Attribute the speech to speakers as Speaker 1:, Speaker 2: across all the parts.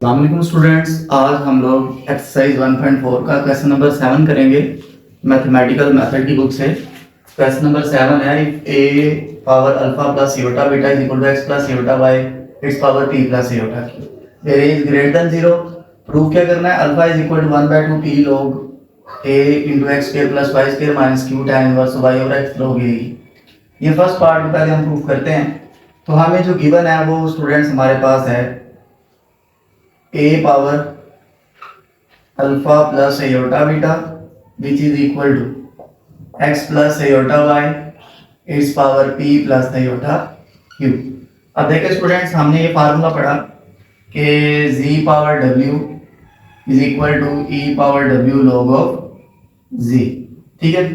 Speaker 1: अस्सलाम वालेकुम स्टूडेंट्स, आज हम लोग एक्सरसाइज 1.4 का क्वेश्चन नंबर 7 करेंगे मैथमेटिकल मेथड की बुक से। क्वेश्चन नंबर 7 है A power alpha plus iota beta is equal to X plus iota by its power P plus iota Q where A is greater than 0। Prove क्या करना है? Alpha is equal to 1/2 P log A into x square plus Y square minus Q tan inverse Y over X log A. ये first part पहले हम prove करते हैं। तो हमें जो गिवन है वो स्टूडेंट्स हमारे पास है a power alpha plus iota beta which is equal to x plus iota y it's power p plus iota q। अब देखिए स्टूडेंट्स, हमने ये फार्मूला पढ़ा कि z power w is equal to e power w log of z। ठीक है,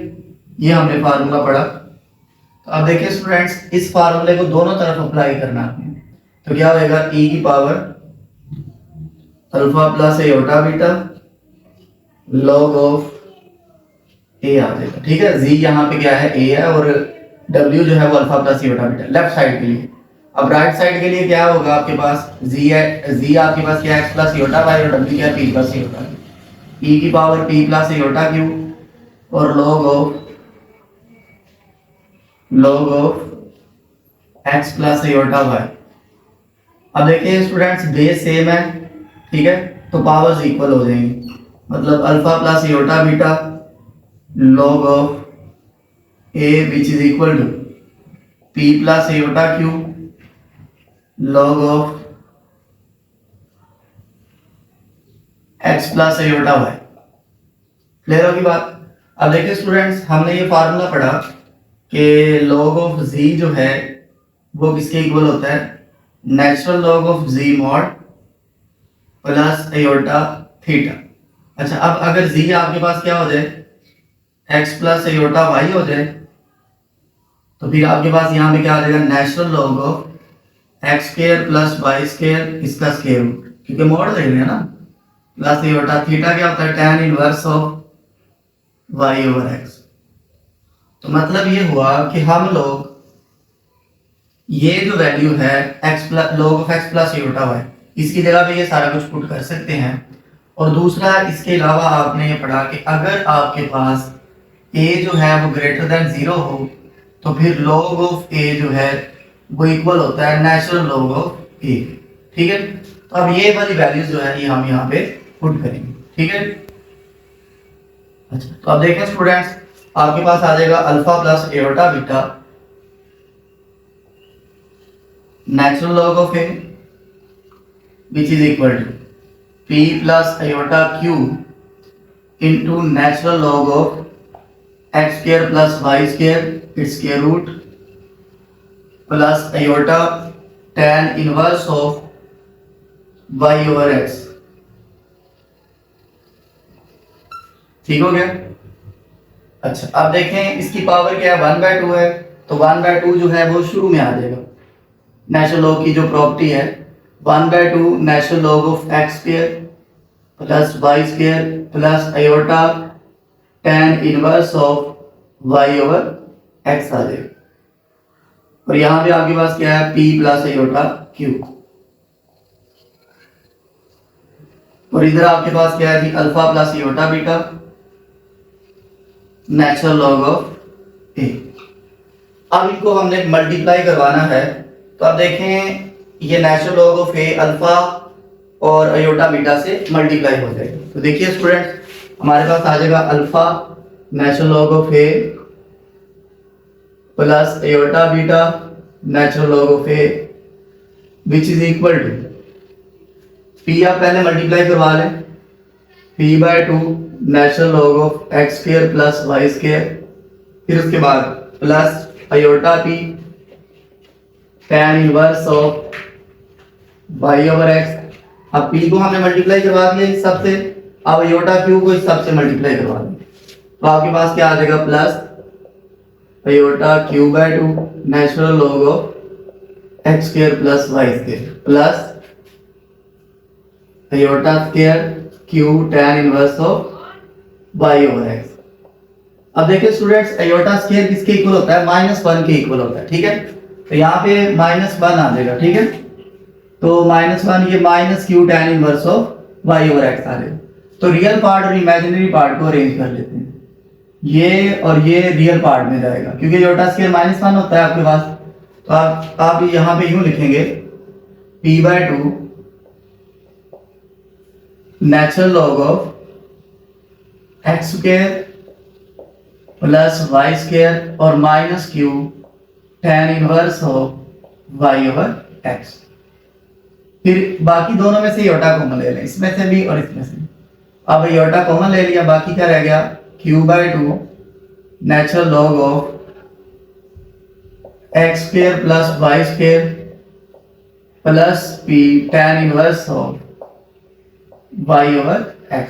Speaker 1: ये हमने फार्मूला पढ़ा। तो अब देखिए स्टूडेंट्स, इस फार्मूले को दोनों तरफ अप्लाई करना है। तो क्या होएगा? e की power alpha plus iota beta log of a आ जाएगा। ठीक है, z यहाँ पे क्या है? a है और w जो है वो alpha plus iota beta left side के लिए। अब राइट साइड के लिए क्या होगा? आपके पास z है, z आपके पास क्या है? x प्लस एयोटा y और w क्या है? p plus aorta. e की power p plus iota q और log of x plus iota y। अब देखिए स्टूडेंट्स, बेस सेम है, ठीक है, तो पावर्स इक्वल हो जाएंगी। मतलब alpha plus iota beta log of a which is equal to p plus iota q log of x plus iota y। Clear होगी बात? अब देखिए स्टूडेंट्स, हमने ये फार्मूला पढ़ा कि log ऑफ z जो है वो किसके इक्वल होता है? Natural log of z mod plus aorta theta. अच्छा, अब अगर z आपके पास क्या हो जाए? x प्लस एयोटा y हो जाए, तो फिर आपके पास यहाँ पे क्या आ जाएगा? Natural log of x square plus Y square इसका स्क्वायर रूट, क्योंकि मॉड ले रहे हैं ना, प्लस एयोटा थीटा क्या होता है? tan inverse of y over x। तो मतलब ये हुआ कि हम लोग ये जो वैल्यू है x plus log of x plus iota y, इसकी जगह पे ये सारा कुछ पुट कर सकते हैं। और दूसरा, इसके अलावा आपने ये पढ़ा कि अगर आपके पास a जो है वो ग्रेटर देन 0 हो तो फिर log ऑफ a जो है वो इक्वल होता है नेचुरल log ऑफ a। ठीक है, तो अब ये वाली वैल्यूज जो है ये हम यहाँ पे पुट करेंगे। ठीक है, अच्छा, तो अब देखें स्टूडेंट्स, आपके पास आ जाएगा alpha plus iota beta natural log of a which is equal to p plus iota q into natural log of x square plus y square its square root plus iota tan inverse of y over x। ठीक हो गया? अच्छा, अब देखें इसकी power क्या है? 1/2 है, तो 1/2 जो है वो शुरू में आ जाएगा। नेचुरल लॉग की जो प्रॉपर्टी है 1/2 natural log of X square plus Y square plus iota tan inverse of Y over X आ जाएगा। और यहां पे आपके पास क्या है? p plus iota q। और इधर आपके पास क्या है जी? Alpha plus iota beta natural log of a। अब इनको हमने मल्टीप्लाई करवाना है, तो अब देखें ये natural log of a alpha और आयोटा बीटा से मल्टीप्लाई हो जाएगा। तो देखिए स्टूडेंट, हमारे पास आ जाएगा alpha natural log of a plus iota beta natural log of a which is equal to p। आप पहले मल्टीप्लाई करवा लें, p/2 natural log of x square plus Y square, फिर उसके बाद plus iota p tan inverse of y over x। अब p को हमने मल्टीप्लाई करवा दिया इस सब से, अब आयोटा q को इस सब से मल्टीप्लाई करवा देंगे, तो आपके पास क्या आ जाएगा? Plus iota q/2 natural log of x square plus y square plus iota square q tan inverse of y over x। अब देखिए स्टूडेंट्स, आयोटा स्क्वायर किसके इक्वल होता है? -1 के इक्वल होता है। ठीक है, तो यहाँ पे -1 आ जाएगा। ठीक है, तो -1 ये -q tan inverse of y over x आ जाएगा। तो रियल पार्ट और इमेजिनरी पार्ट को अरेंज कर लेते हैं। ये और ये रियल पार्ट में जाएगा क्योंकि योटा स्क्वायर -1 होता है आपके पास। तो आप यहाँ पे यूं लिखेंगे p/2 natural log of x square plus y square और -q tan inverse of y over x। फिर बाकी दोनों में से योटा कॉमन ले लें, इसमें से भी और इसमें से। अब योटा कॉमन ले लिया, बाकी क्या रह गया q/2 natural log of x square plus y square plus p tan inverse of y over x।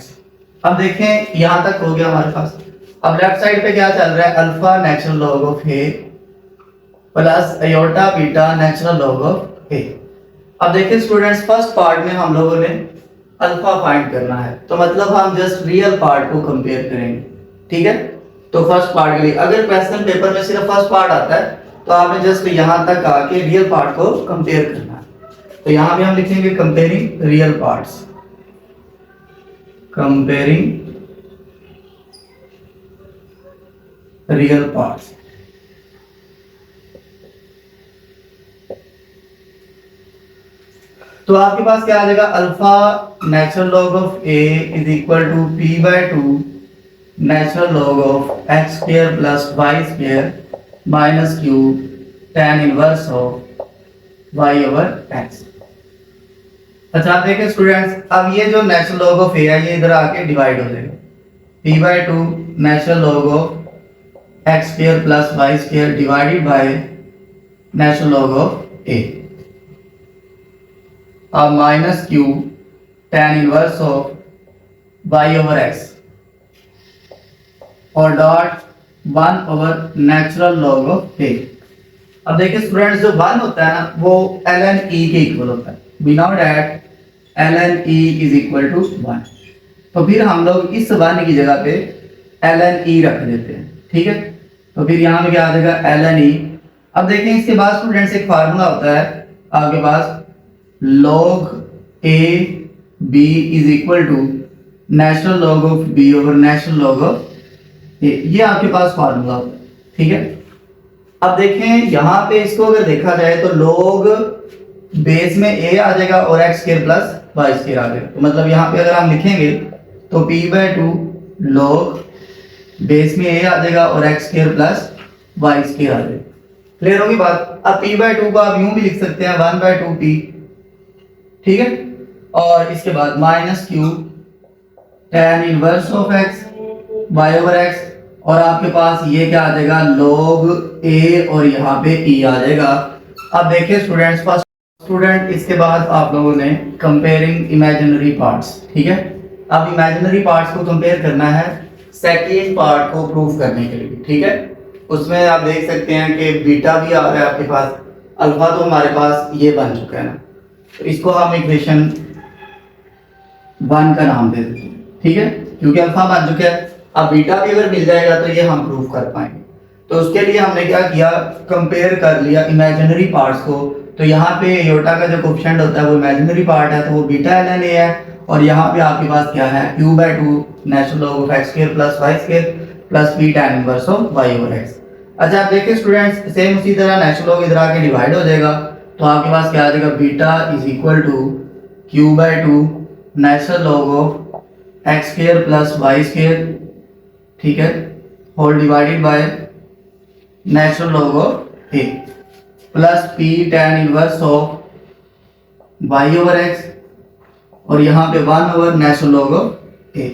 Speaker 1: अब देखें यहां तक हो गया हमारे पास। अब लेफ्ट साइड पे क्या चल रहा है, alpha natural log of a plus iota beta natural log of a। अब देखिए स्टूडेंट्स, फर्स्ट पार्ट में हम लोगों ने अल्फा फाइंड करना है, तो मतलब हम जस्ट रियल पार्ट को कंपेयर करेंगे, ठीक है। तो फर्स्ट पार्ट के लिए अगर क्वेश्चन पेपर में सिर्फ फर्स्ट पार्ट आता है तो आपने जस्ट यहां तक आके रियल पार्ट को कंपेयर करना है। तो यहां पे हम लिखेंगे comparing real parts, comparing real parts. तो आपके पास क्या आ जाएगा, alpha natural log of a is equal to p/2 natural log of x square plus y square minus q tan inverse of y over x। अच्छा आप देखें students, अब ये जो नेचुरल लॉग ऑफ a है ये इधर आके डिवाइड हो जाएगा, p/2 natural log of x square plus y square divided by natural log of a। अब minus q tan inverse of y over x और dot 1 over natural log of a। अब देखिए स्टूडेंट्स, जो 1 होता है ना वो ln e के इक्वल होता है। We know that ln e is equal to 1। तो फिर हम लोग इस 1 की जगह पे ln e रख देते हैं, ठीक है। तो फिर यहाँ पे क्या आ जाएगा ln e। अब देखें इसके बाद स्टूडेंट्स एक फार्मूला होता है आपके पास, log a b is equal to natural log of b over natural log of a। ये आपके पास फार्मूला होता है, ठीक है। अब देखें यहाँ पे इसको अगर देखा जाए तो log बेस में a आ जाएगा और x square plus y square आ जाएगा। तो मतलब यहाँ पे अगर हम लिखेंगे तो p/2 log बेस में a आ जाएगा और x square plus y square आ जाएगा। क्लियर होगी बात। अब p/2 को आप यूं भी लिख सकते हैं 1/2p, ठीक है। और इसके बाद minus q tan inverse of x y over x और आपके पास ये क्या आ जाएगा log a और यहाँ पे e आ जाएगा। अब देखिए स्टूडेंट्स, फर्स्ट स्टूडेंट इसके बाद आप लोगों ने कंपेयरिंग इमेजिनरी पार्ट्स, ठीक है। अब इमेजिनरी पार्ट्स को कंपेयर करना है सेकेंड पार्ट को प्रूव करने के लिए, ठीक है। उसमें आप देख सकते हैं कि बीटा भी आ रहा है आपके पास, अल्फा तो हमारे पास ये बन चुका है ना, तो इसको हम इक्वेशन 1 का नाम दे देते हैं, ठीक है, क्योंकि अल्फा बन चुका है। अब बीटा भी अगर मिल जाएगा तो ये हम प्रूव कर पाएंगे। तो उसके लिए हमने क्या किया, कंपेयर कर लिया इमेजिनरी पार्ट्स को। तो यहाँ पे योटा का जो कोफिशिएंट होता है वो इमेजिनरी पार्ट है, तो वो बीटा ln a है। और यहाँ पे आपके पास क्या है, q/2 natural log of x square plus y square plus p tan inverse of y over x। अच्छा आप देखिए स्टूडेंट्स, सेम उसी तरह नेचुरल लॉग इधर आके डिवाइड हो जाएगा, तो आपके पास क्या आ जाएगा, beta is equal to q/2 natural log of x square plus y square, ठीक है, whole divided by natural log of a plus p tan inverse of y over x और यहाँ पे 1 over natural log of a।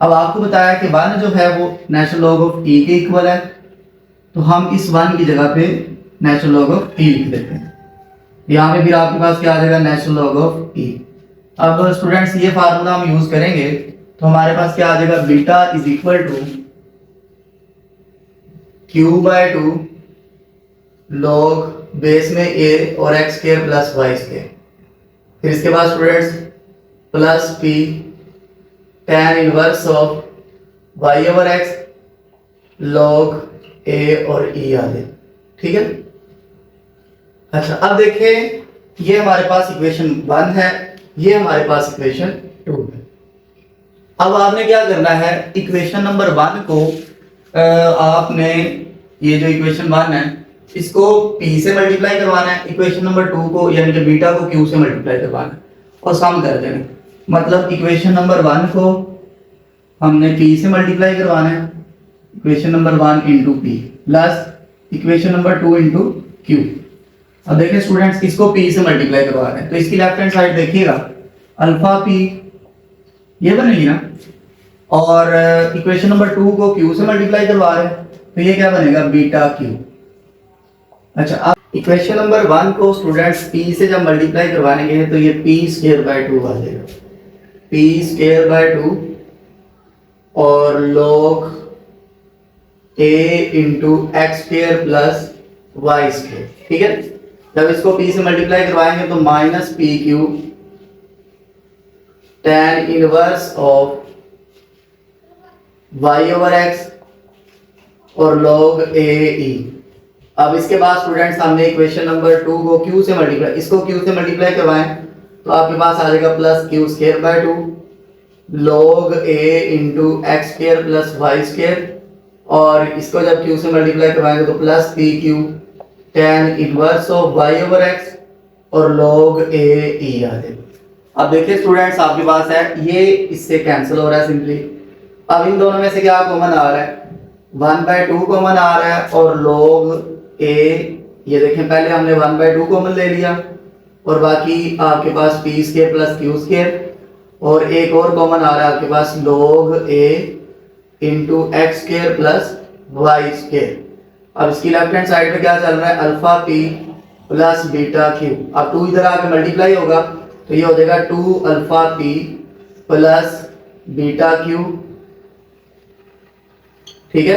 Speaker 1: अब आपको बताया कि 1 जो है वो नेचुरल लॉग ऑफ e के इक्वल है, तो हम इस 1 की जगह पे नेचुरल लॉग ऑफ e लिख देते हैं। यहाँ पे फिर आपके पास क्या आ जाएगा, नेचुरल लॉग ऑफ e। अब स्टूडेंट्स ये फार्मूला हम यूज करेंगे तो हमारे पास क्या आ जाएगा, beta is equal to q/2 log base में a और x square plus y square. फिर इसके बाद students plus p tan inverse of y over x log a और e आ जाए, ठीक है। अच्छा अब देखें ये हमारे पास इक्वेशन 1 है, ये हमारे पास इक्वेशन 2 है। अब आपने क्या करना है, इक्वेशन नंबर 1 को आपने ये जो इक्वेशन 1 है इसको p से मल्टीप्लाई करवाना है, इक्वेशन नंबर 2 को यानी कि बीटा को q से मल्टीप्लाई करवाना है और सम कर देना। मतलब इक्वेशन नंबर 1 को हमने p से मल्टीप्लाई करवाना है, equation number 1 into P plus equation number 2 into Q. अब देखिए स्टूडेंट्स, इसको p से मल्टीप्लाई करवा रहे हैं तो इसकी लेफ्ट हैंड साइड देखिएगा अल्फा p ये बनेगी ना, और इक्वेशन नंबर 2 को q से मल्टीप्लाई करवा रहे हैं तो ये क्या बनेगा, बीटा q। अच्छा, अब इक्वेशन नंबर 1 को स्टूडेंट्स p से जब मल्टीप्लाई करवाने के हैं तो ये p स्क्वायर बाय 2 आ जाएगा, p स्क्वायर बाय 2 और log a into x square plus Y square. ठीक है, जब इसको p से मल्टीप्लाई करवाएंगे तो minus p q tan inverse of y over x और log a e। अब इसके बाद स्टूडेंट्स हमने इक्वेशन नंबर 2 को q से मल्टीप्लाई, इसको q से मल्टीप्लाई करवाएं तो आपके पास आ जाएगा plus q square by 2 log a into x square plus Y square, और इसको जब q से मल्टीप्लाई करवाएंगे तो plus p q tan inverse of y over x और log a e आ जाएगा। अब देखिए स्टूडेंट्स, आपके पास है ये इससे कैंसिल हो रहा है सिंपली। अब इन दोनों में से क्या कॉमन आ रहा है, 1/2 कॉमन आ रहा है और log a, ये देखें पहले हमने 1/2 कॉमन ले लिया और बाकी आपके पास p square plus q square, और एक और कॉमन आ रहा है आपके पास log a into x square plus Y square. अब इसकी लेफ्ट हैंड साइड में क्या चल रहा है, alpha p plus beta q। अब 2 इधर आके मल्टीप्लाई होगा तो ये हो जाएगा 2 alpha p plus beta q। ठीक है,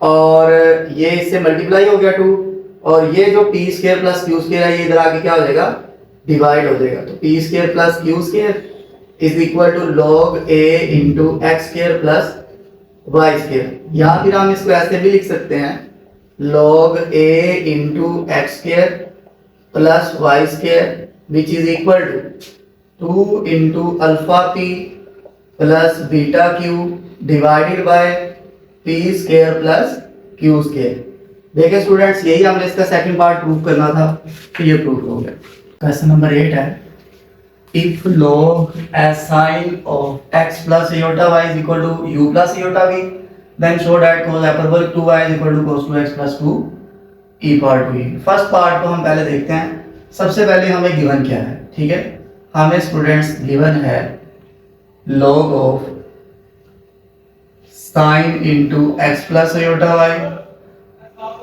Speaker 1: और ये इससे मल्टीप्लाई हो गया 2, और ये जो p square plus q square है ये इधर आके क्या हो जाएगा, डिवाइड हो जाएगा। तो p square plus q square is equal to log a into x square plus Y square. या फिर हम इसको ऐसे भी लिख सकते हैं log a into x square plus Y square which is equal to 2 into alpha p plus beta q divided by p square plus q square. देखिए स्टूडेंट्स, यही हमने इसका सेकंड पार्ट प्रूव करना था तो ये प्रूव हो गया। क्वेश्चन नंबर 8 है, if log as sin of x plus iota y is equal to u plus iota v, then show that cos hyperbolic 2y is equal to cos 2x plus 2 e power 2e। First part को हम पहले देखते हैं। सबसे पहले हमें given क्या है, ठीक है, हमें स्टूडेंट्स गिवन है log of sin into x plus iota y।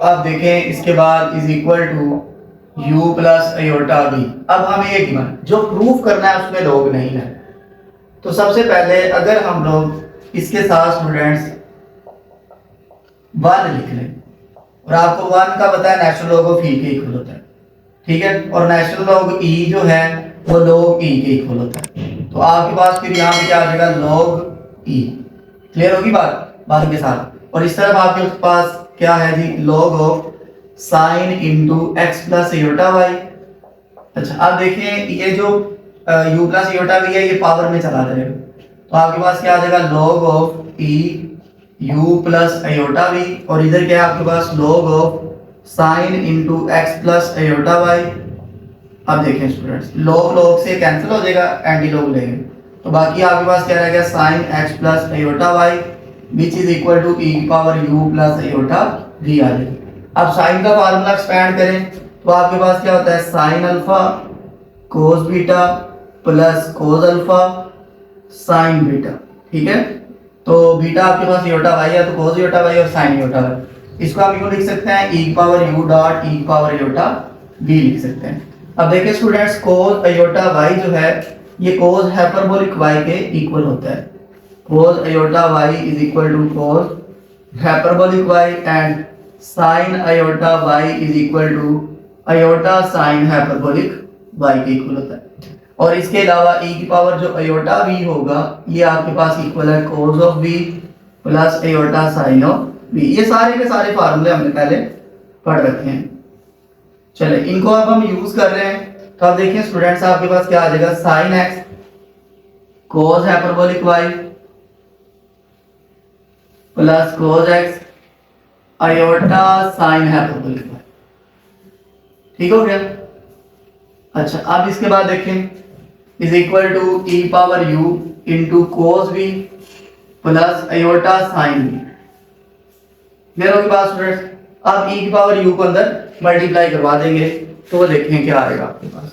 Speaker 1: अब देखें इसके बाद is equal to u plus iota v। अब हमें ये गिवन जो प्रूफ करना है उसमें log नहीं है, तो सबसे पहले अगर हम लोग इसके साथ स्टूडेंट्स 1 लिख लें, और आपको 1 का पता है नेचुरल लॉग ऑफ e के इक्वल होता है। ठीक है, और नेचुरल लॉग e जो है वो log e के इक्वल होता है। तो आपके पास फिर यहाँ पे क्या आ जाएगा, log e। क्लियर होगी बात के साथ। और इस तरफ आपके पास क्या है जी, log of sine into x plus iota y. अच्छा, अब देखिए ये जो u प्लस आयोटा वी है ये पावर में चला जाएगा तो आपके पास क्या आ जाएगा, log of e u plus iota v, और इधर क्या है आपके पास log of sine into x plus iota y. अब देखें स्टूडेंट्स, log से कैंसिल हो जाएगा, एंटी log लेंगे तो बाकी आपके पास क्या रहेगा, sine X plus iota Y which is equal to e power u plus iota V आ जाएगा। अब साइन का फार्मूला एक्सपेंड करें तो आपके पास क्या होता है, sine alpha cos beta plus cos alpha sign beta. ठीक है, तो बीटा आपके पास योटा वाई है तो कोस योटा वाई और साइन योटा वाई। इसको हम यूं लिख सकते हैं e power u dot e power iota v लिख सकते हैं। अब देखिए स्टूडेंट्स, कोस अयोटा y जो है ये कोस हाइपरबोलिक y के इक्वल होता है। Cos iota y is equal to cos hyperbolic y and sine iota y is equal to iota sine hyperbolic y के इक्वल होता है। और इसके अलावा e की पावर जो आयोटा v होगा ये आपके पास इक्वल है cos of v plus iota sign of v। ये सारे के सारे फार्मूले हमने पहले पढ़ रखे हैं। चले इनको अब हम यूज कर रहे हैं तो आप देखिए स्टूडेंट्स आपके पास क्या आ जाएगा, sine x cos hyperbolic Y plus cos X iota sine hyperbolic Y. ठीक हो गया। अच्छा अब इसके बाद देखें is equal to E power U into cos B plus iota sine B. Clear होगी बात स्टूडेंट्स। अब ई की पावर यू को अंदर मल्टीप्लाई करवा देंगे तो वो देखें क्या आएगा आपके पास।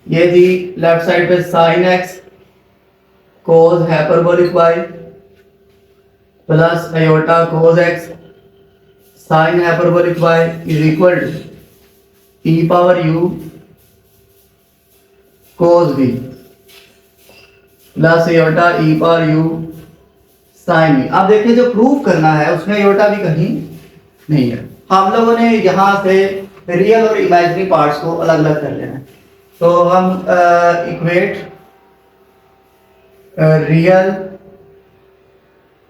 Speaker 1: ये थी लेफ्ट साइड पे sine x cos hyperbolic Y plus iota cos x sine hyperbolic Y is equal to E power you cos B plus iota e power you sine b. अब देखिए जो प्रूफ करना है उसमें आयोटा भी कहीं नहीं है। हम लोगों ने यहां से रियल और इमेजिनरी पार्ट्स को अलग अलग कर लेना है। तो हम equate real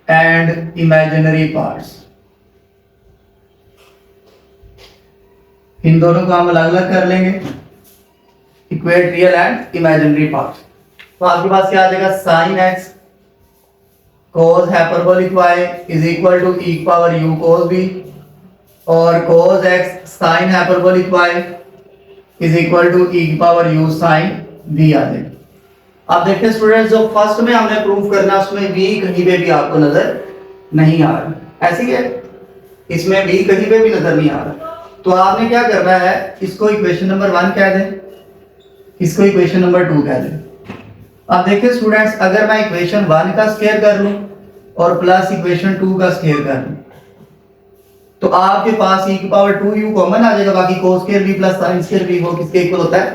Speaker 1: and imaginary parts, इन दोनों को हम अलग अलग कर लेंगे। Equate real and imaginary parts. तो आपके पास क्या आ जाएगा, sine x cos hyperbolic Y is equal to E power you cos B और cos x sine hyperbolic Y is equal to E power you sine B आ जाएगा। आप देखते हैं स्टूडेंट्स जो फर्स्ट में हमने प्रूफ करना उसमें v कहीं पे भी आपको नजर नहीं आ रहा, ऐसी है इसमें v कहीं पे भी नजर नहीं आ रहा। तो आपने क्या करना है, इसको इक्वेशन नंबर 1 कह दें, इसको इक्वेशन नंबर 2 कह दें। अब देखिए स्टूडेंट्स अगर मैं इक्वेशन 1 का स्क्वायर कर लूं और प्लस इक्वेशन 2 का स्क्वायर कर लूं तो आपके पास e की पावर 2u कॉमन आ जाएगा। बाकी cos square v plus sin square v वो किसके इक्वल होता है,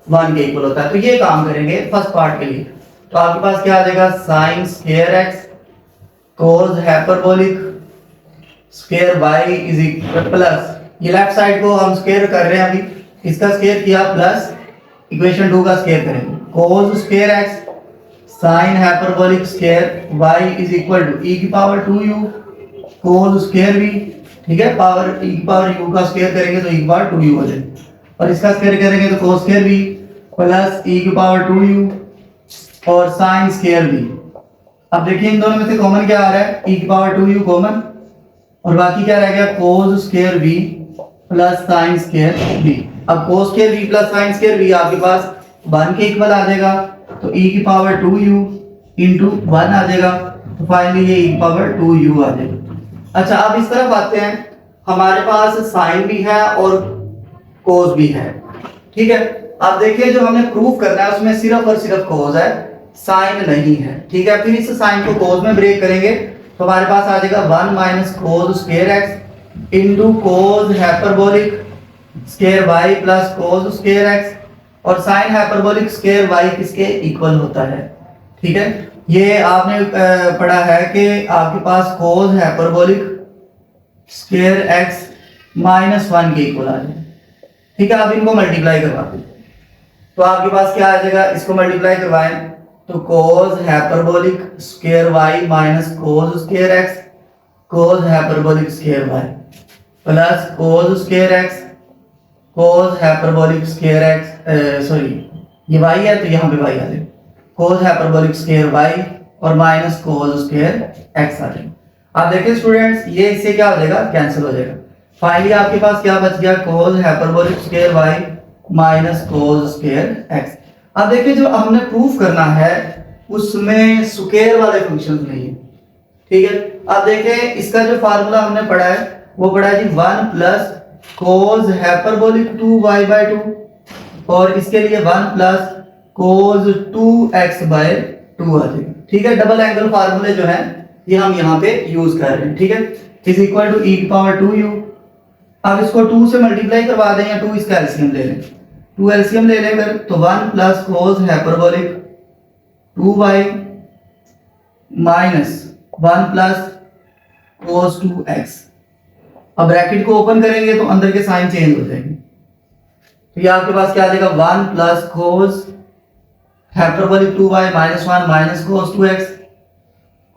Speaker 1: 1 के इक्वल होता है। तो ये काम करेंगे फर्स्ट पार्ट के लिए। तो आपके पास क्या आ जाएगा, sin square x cos hyperbolic square y is equal plus, ये लेफ्ट साइड को हम स्क्वायर कर रहे हैं अभी, इसका स्क्वायर किया प्लस इक्वेशन 2 का स्क्वायर करेंगे cos square x sin hyperbolic square y is equal to e की power 2u cos square v, ठीक है, पावर e की पावर u का स्क्वायर करेंगे तो e की पावर 2u हो जाएगा और इसका स्क्वायर करेंगे तो cos square v plus e की पावर 2u और sin स्क्वायर v। अब देखिए इन दोनों में से कॉमन क्या आ रहा है, e की पावर 2u कॉमन और बाकी क्या रह गया cos square v plus sin square v। अब cos square v plus sin square v आपके पास 1 के इक्वल आ जाएगा तो e की पावर 2u इंटू 1 आ जाएगा तो फाइनली ये e की पावर 2u आ जाएगा। अच्छा अब इस तरफ आते हैं, हमारे पास साइन भी है और कोस भी है, ठीक है। अब देखिए जो हमने प्रूफ करना है उसमें सिर्फ और सिर्फ कोस है, साइन नहीं है, ठीक है। फिर इस साइन को कोस में ब्रेक करेंगे तो हमारे पास आ जाएगा 1 minus cos square x into cos hyperbolic square y plus cos square x और साइन हाइपरबोलिक स्क्वायर वाई किसके इक्वल होता है, ठीक है। ये आपने पढ़ा है कि आपके पास कोस हाइपरबोलिक स्क्वायर एक्स माइनस 1 के इक्वल आ जाए, ठीक है। आप इनको मल्टीप्लाई करवाते तो आपके पास क्या आ जाएगा, इसको मल्टीप्लाई करवाएं तो cos hyperbolic square y minus cos square x cos hyperbolic square y plus cos square x cos hyperbolic square x, sorry ये y है तो यहाँ पे y आ जाएगा कोस हाइपरबोलिक स्क्वायर y और माइनस कोस स्क्वायर x आ जाएगा। आप देखिए स्टूडेंट्स ये इससे क्या हो जाएगा, कैंसिल हो जाएगा। फाइनली आपके पास क्या बच गया, cos hyperbolic square y minus cos square x। अब देखिए जो हमने प्रूफ करना है उसमें स्क्वायर वाले फंक्शंस नहीं है, ठीक है। अब देखिए इसका जो फार्मूला हमने पढ़ा है वो पढ़ा है जी 1 प्लस कोस हाइपरबोलिक 2y/2 और इसके लिए 1 प्लस कोस 2x/2 आ जाएगा, ठीक है। डबल एंगल फार्मूले जो है ये हम यहाँ पे यूज कर रहे हैं, ठीक है। इज इक्वल टू e की पावर 2u। अब इसको 2 से मल्टीप्लाई करवा दें या 2 इसका एलसीएम ले लें, 2 एलसीएम ले लें फिर तो 1 प्लस कोस हाइपरबोलिक 2y माइनस 1 प्लस कोस 2x। अब ब्रैकेट को ओपन करेंगे तो अंदर के साइन चेंज हो जाएंगे तो ये आपके पास क्या आ जाएगा 1 प्लस कोस hyperbolic 2y minus 1 minus cos 2x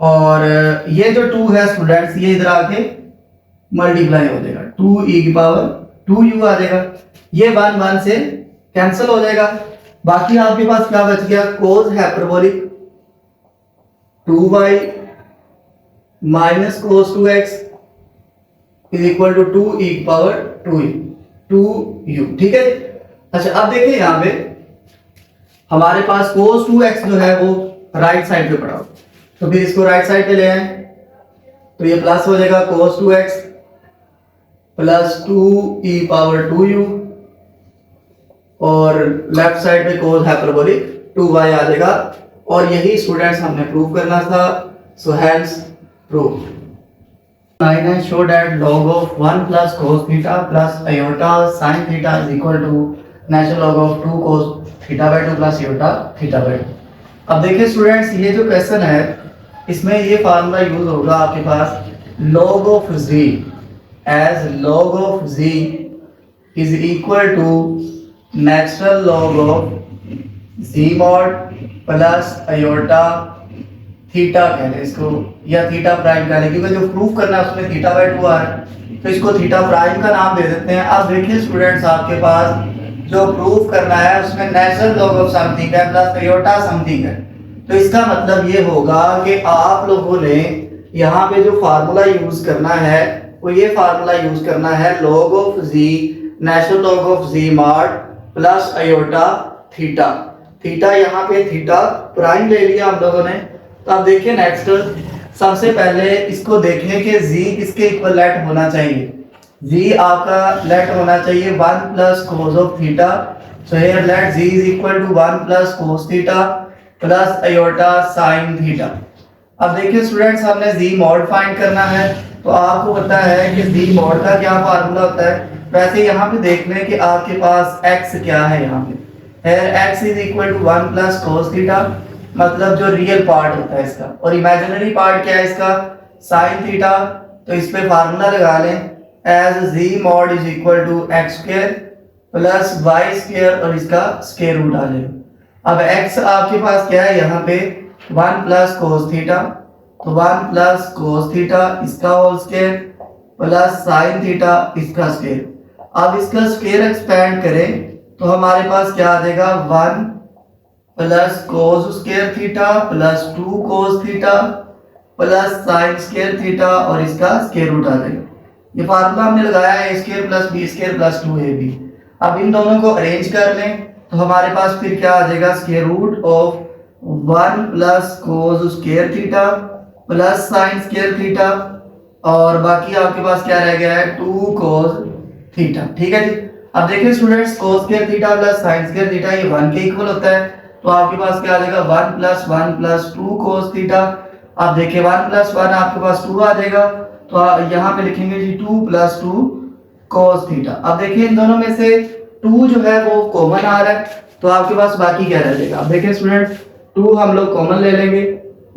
Speaker 1: और ये जो 2 है स्टूडेंट्स ये इधर आके मल्टीप्लाई हो जाएगा 2e की पावर 2u आ जाएगा। ये 1 1 से कैंसिल हो जाएगा। बाकी आपके पास क्या बच गया, cos hyperbolic 2y minus cos 2x is equal to 2e power 2u। ठीक है। अच्छा अब देखिए यहाँ पे हमारे पास कोस 2x जो है वो राइट साइड पे पड़ा हो, तो फिर इसको राइट साइड पे ले आए तो ये प्लस हो जाएगा कोस 2x plus 2e power 2u और लेफ्ट साइड पे कोस हाइपरबोलिक 2y आ जाएगा। और यही स्टूडेंट्स हमने प्रूव करना था, सो हेंस प्रूव। 9 है show that log of 1 plus cos theta plus iota sin theta is equal to natural log of 2 cos theta by 2 plus iota theta by 2। अब देखिए students ये जो क्वेश्चन है इसमें ये फार्मूला यूज होगा आपके पास log of z as log of z is equal to natural log of z mod plus iota theta कह लें इसको या थीटा प्राइम कह लें, क्योंकि जो प्रूफ करना है उसमें थीटा बाय 2 आ रहा है तो इसको थीटा प्राइम का नाम दे देते हैं। अब देखिए स्टूडेंट्स आपके पास जो प्रूफ करना है उसमें नेचुरल लॉग ऑफ समथिंग है प्लस आयोटा समथिंग है, तो इसका मतलब ये होगा कि आप लोगों ने यहाँ पे जो फार्मूला यूज करना है वो ये फार्मूला यूज करना है log of z natural log of z mod plus iota theta. Theta यहाँ पे थीटा प्राइम ले लिया हम लोगों ने। तो अब देखिए नेक्स्ट सबसे पहले इसको देखें कि z किसके इक्वल लेट होना चाहिए। z आपका लेट होना चाहिए 1 plus cos of theta, so here let z is equal to 1 plus cos theta plus iota sine theta. अब देखिए स्टूडेंट्स हमने z मॉड फाइंड करना है, तो आपको पता है कि z मॉड का क्या फार्मूला होता है। वैसे यहाँ पे देख लें कि आपके पास x क्या है, यहाँ पे x is equal to 1 plus cos theta, मतलब जो रियल पार्ट होता है इसका, और इमेजिनरी पार्ट क्या है इसका साइन थीटा। तो इस पे फार्मूला लगा लें as z mod is equal to x square plus y square और इसका स्क्वायर रूट आ जाएगा। अब x आपके पास क्या है यहाँ पे 1 प्लस कोस थीटा, तो 1 प्लस कोस थीटा इसका whole square plus sine theta इसका स्क्वायर। अब इसका स्क्वायर एक्सपेंड करें तो हमारे पास क्या आ जाएगा 1 plus cos square theta plus 2 cos theta plus sine square theta और इसका स्क्वायर रूट आ जाएगा। ये फार्मूला हमने लगाया है a square plus b square plus 2ab। अब इन दोनों को अरेंज कर लें तो हमारे पास फिर क्या आ जाएगा square root of 1 plus cos square theta plus sine square theta और बाकी आपके पास क्या रह गया है 2 कोस थीटा। ठीक है जी। अब देखिए स्टूडेंट्स कोस square theta plus sine square theta ये 1 के इक्वल होता है, तो आपके पास क्या आ जाएगा 1 प्लस 2 कोस थीटा। आप देखिए 1 प्लस 1 आपके पास 2 आ जाएगा, तो यहाँ पे लिखेंगे जी 2 प्लस 2 कोस थीटा। अब देखिए इन दोनों में से 2 जो है वो कॉमन आ रहा है, तो आपके पास बाकी क्या रह जाएगा। अब देखिए स्टूडेंट 2 हम लोग कॉमन ले लेंगे,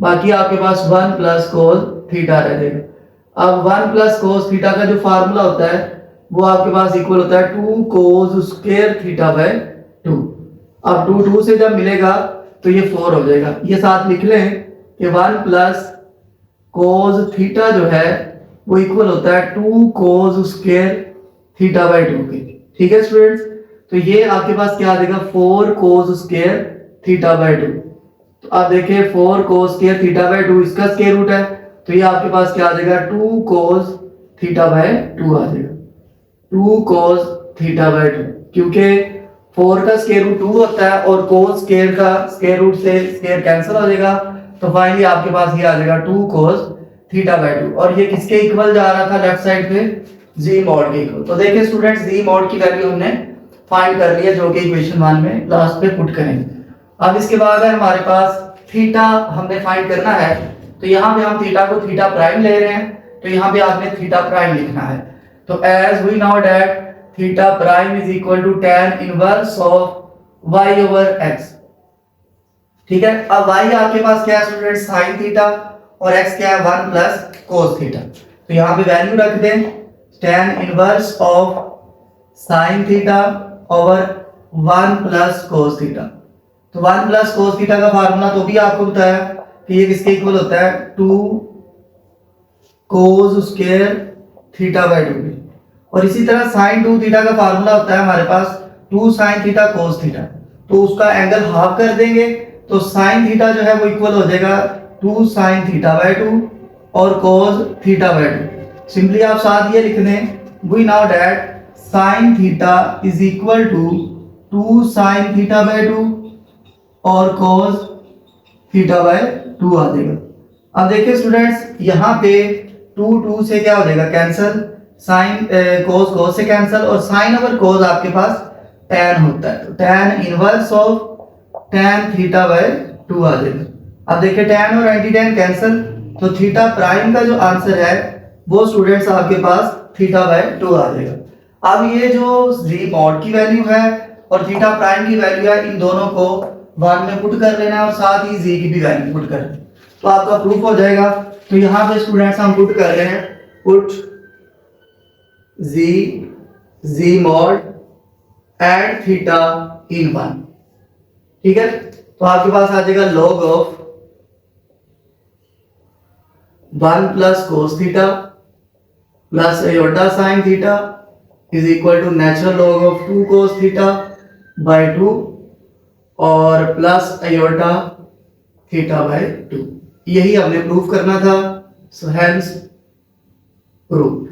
Speaker 1: बाकी आपके पास 1 प्लस कोस थीटा रह जाएगा। अब 1 प्लस कोस थीटा का जो फार्मूला होता है वो आपके पास इक्वल होता है 2 कोस स्क्वायर थीटा बाय 2। अब 2 से जब मिलेगा तो ये 4 हो जाएगा। ये साथ लिख लें कि 1 प्लस कोस थीटा जो है वो इक्वल होता है 2 कोस स्क्वायर थीटा बाय 2 के। ठीक है स्टूडेंट्स, तो ये आपके पास क्या आ जाएगा 4 कोस स्क्वायर थीटा बाय 2। तो आप देखिए 4 कोस स्क्वायर थीटा बाय 2 इसका स्क्वायर रूट है, तो ये आपके पास क्या आ जाएगा 2 कोस थीटा बाय 2 आ जाएगा। 2 कोस थीटा बाय 2, क्योंकि 4 का स्क्वायर रूट 2 होता है और कोस स्क्वायर का स्क्वायर रूट से स्क्वायर कैंसिल हो जाएगा, तो फाइनली आपके पास ये आ जाएगा 2 कोस थीटा बाय 2। और ये किसके इक्वल जा रहा था लेफ्ट साइड पे z मॉड के इक्वल। तो देखिए स्टूडेंट्स z मॉड की वैल्यू हमने फाइंड कर लिया जो कि इक्वेशन 1 में लास्ट पे पुट करेंगे। अब इसके बाद है हमारे पास थीटा हमने फाइंड करना है, तो यहाँ पे हम थीटा को थीटा प्राइम ले रहे हैं, तो यहाँ पे आपने थीटा प्राइम लिखना है। तो as we know that theta prime is equal to tan inverse of y over x। ठीक है। अब y आपके पास क्या है स्टूडेंट sin थीटा और x क्या है 1 प्लस cos थीटा। तो यहाँ पे वैल्यू रख दें tan inverse of sin theta over 1 plus cos theta. तो 1 प्लस cos थीटा का फार्मूला तो भी आपको बताया कि ये किसके इक्वल होता है 2 cos स्क्वायर थीटा बाय 2। और इसी तरह sin 2 थीटा का फार्मूला होता है हमारे पास 2 साइन थीटा कोस थीटा, तो उसका एंगल हाफ कर देंगे, तो साइन थीटा जो है वो इक्वल हो जाएगा 2 साइन थीटा बाय 2 और कोस थीटा बाय 2। सिंपली आप साथ ये लिख दें, we now that sine theta is equal to 2 sine theta by 2 और कोस थीटा बाय 2 आ जाएगा। अब देखिए स्टूडेंट्स, यहाँ पे 2 से क्या हो जाएगा कैंसिल, साइन कोस से कैंसिल, और साइन ओवर कोस आपके पास tan होता है, तो tan inverse of tan theta by 2 आ जाएगा। अब देखिए tan और एंटी tan कैंसिल, तो थीटा प्राइम का जो आंसर है वो स्टूडेंट्स आपके पास थीटा बाय 2 आ जाएगा। अब ये जो z मॉड की वैल्यू है और थीटा प्राइम की वैल्यू है, इन दोनों को 1 में पुट कर लेना है और साथ ही z की भी वैल्यू पुट कर लेना, तो आपका प्रूफ हो जाएगा। तो यहाँ पे स्टूडेंट्स हम पुट कर रहे हैं, पुट z मॉड एड थीटा इन 1, ठीक है। तो आपके पास आ जाएगा log of 1 plus cos theta plus iota sine theta is equal to natural log of 2 cos theta by 2 और प्लस आयोटा थीटा बाय 2। यही हमने प्रूफ करना था, सो हेंस प्रूफ।